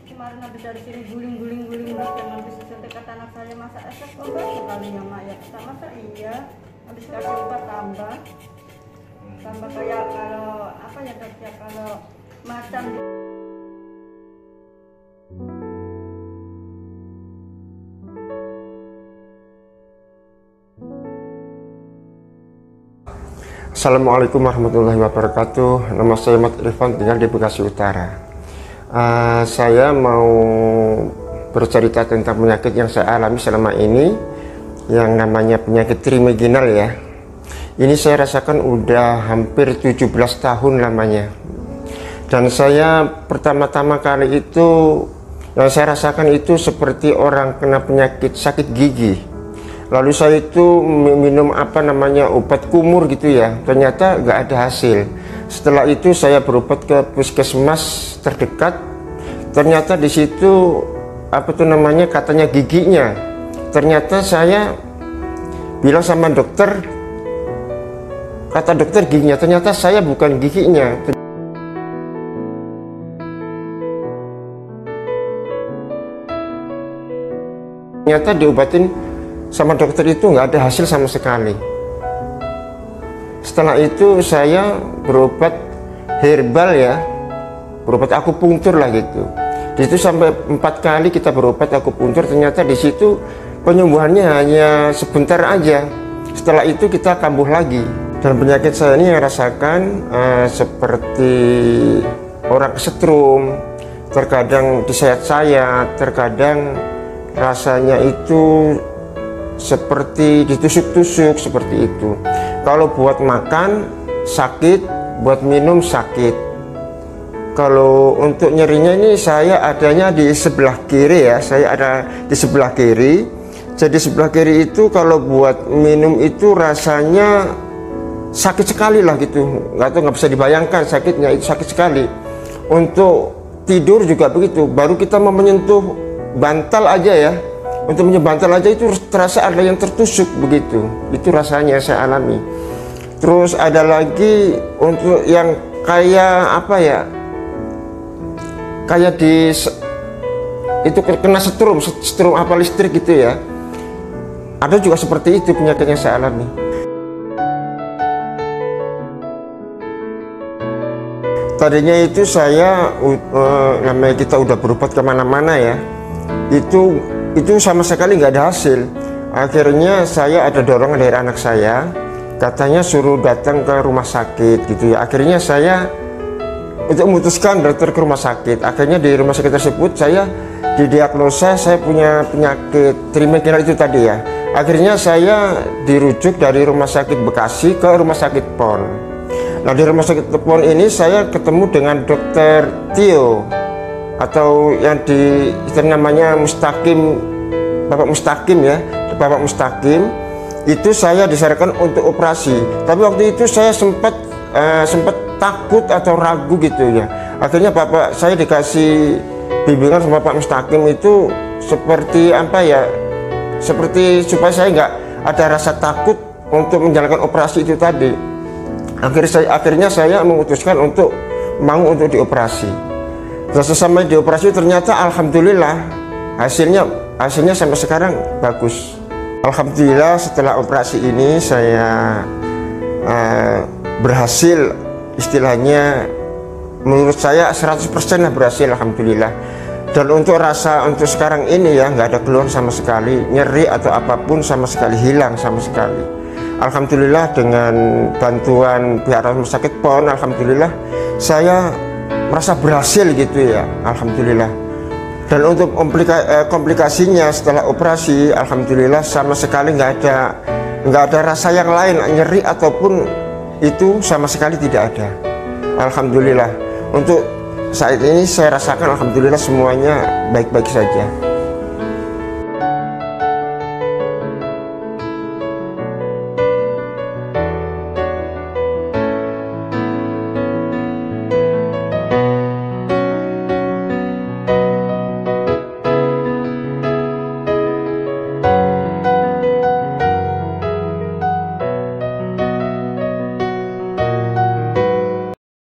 Kemarin habis dari sini guling-guling terus yang habis disuntik kata anak saya, masa efek obat sekalinya mak ya, kita masa iya habis kasih obat tambah kayak kalau apa ya dok ya, kalau macam. Assalamualaikum warahmatullahi wabarakatuh. Nama saya Mat Irfan, tinggal di Bekasi Utara. Saya mau bercerita tentang penyakit yang saya alami selama ini, yang namanya penyakit trimeginal ya. Ini saya rasakan udah hampir 17 tahun lamanya. Dan saya pertama-tama kali itu yang saya rasakan itu seperti orang kena penyakit sakit gigi. Lalu saya itu minum obat kumur gitu ya, ternyata nggak ada hasil. Setelah itu saya berobat ke puskesmas terdekat, ternyata di situ katanya giginya. Ternyata saya bilang sama dokter, kata dokter giginya, ternyata saya bukan giginya. Ternyata diobatin sama dokter itu nggak ada hasil sama sekali. Setelah itu saya berobat herbal ya, berobat akupunktur lah gitu. Di situ sampai 4 kali kita berobat akupunktur, ternyata di situ penyembuhannya hanya sebentar aja. Setelah itu kita kambuh lagi. Dan penyakit saya ini yang rasakan seperti orang kesetrum, terkadang disayat-sayat, terkadang rasanya itu seperti ditusuk-tusuk seperti itu. Kalau buat makan sakit, buat minum sakit. Kalau untuk nyerinya ini saya adanya di sebelah kiri ya, saya ada di sebelah kiri. Jadi sebelah kiri itu kalau buat minum itu rasanya sakit sekali lah gitu. Nggak bisa dibayangkan sakitnya, itu sakit sekali. Untuk tidur juga begitu. Baru kita mau menyentuh bantal aja ya, untuk menyebantal aja itu terasa ada yang tertusuk begitu. Itu rasanya saya alami. Terus ada lagi untuk yang kayak kayak itu kena setrum listrik gitu ya. Ada juga seperti itu penyakit yang saya alami. Tadinya itu saya namanya kita udah berobat kemana-mana ya, itu sama sekali nggak ada hasil. Akhirnya saya ada dorongan dari anak saya, katanya suruh datang ke rumah sakit gitu ya. Akhirnya saya untuk memutuskan datang ke rumah sakit. Akhirnya di rumah sakit tersebut saya didiagnosa saya punya penyakit trimeginal itu tadi ya. Akhirnya saya dirujuk dari rumah sakit Bekasi ke rumah sakit PON. Nah di rumah sakit PON ini saya ketemu dengan dokter Tio, atau yang namanya Mustaqim, Bapak Mustaqim ya, Bapak Mustaqim. Itu saya disarankan untuk operasi, tapi waktu itu saya sempat takut atau ragu gitu ya. Akhirnya saya dikasih bimbingan sama Bapak Mustaqim itu seperti seperti supaya saya nggak ada rasa takut untuk menjalankan operasi itu tadi. Akhirnya saya memutuskan untuk dioperasi. Selesai dioperasi ternyata alhamdulillah hasilnya sampai sekarang bagus. Alhamdulillah setelah operasi ini saya berhasil, istilahnya menurut saya 100% lah berhasil, alhamdulillah. Dan untuk sekarang ini ya nggak ada keluhan sama sekali, nyeri atau apapun sama sekali hilang sama sekali. Alhamdulillah dengan bantuan pihak rumah sakit PON, alhamdulillah saya merasa berhasil gitu ya, alhamdulillah. Dan untuk komplikasinya setelah operasi, alhamdulillah sama sekali nggak ada rasa yang lain, nyeri ataupun itu sama sekali tidak ada, alhamdulillah. Untuk saat ini saya rasakan alhamdulillah semuanya baik-baik saja.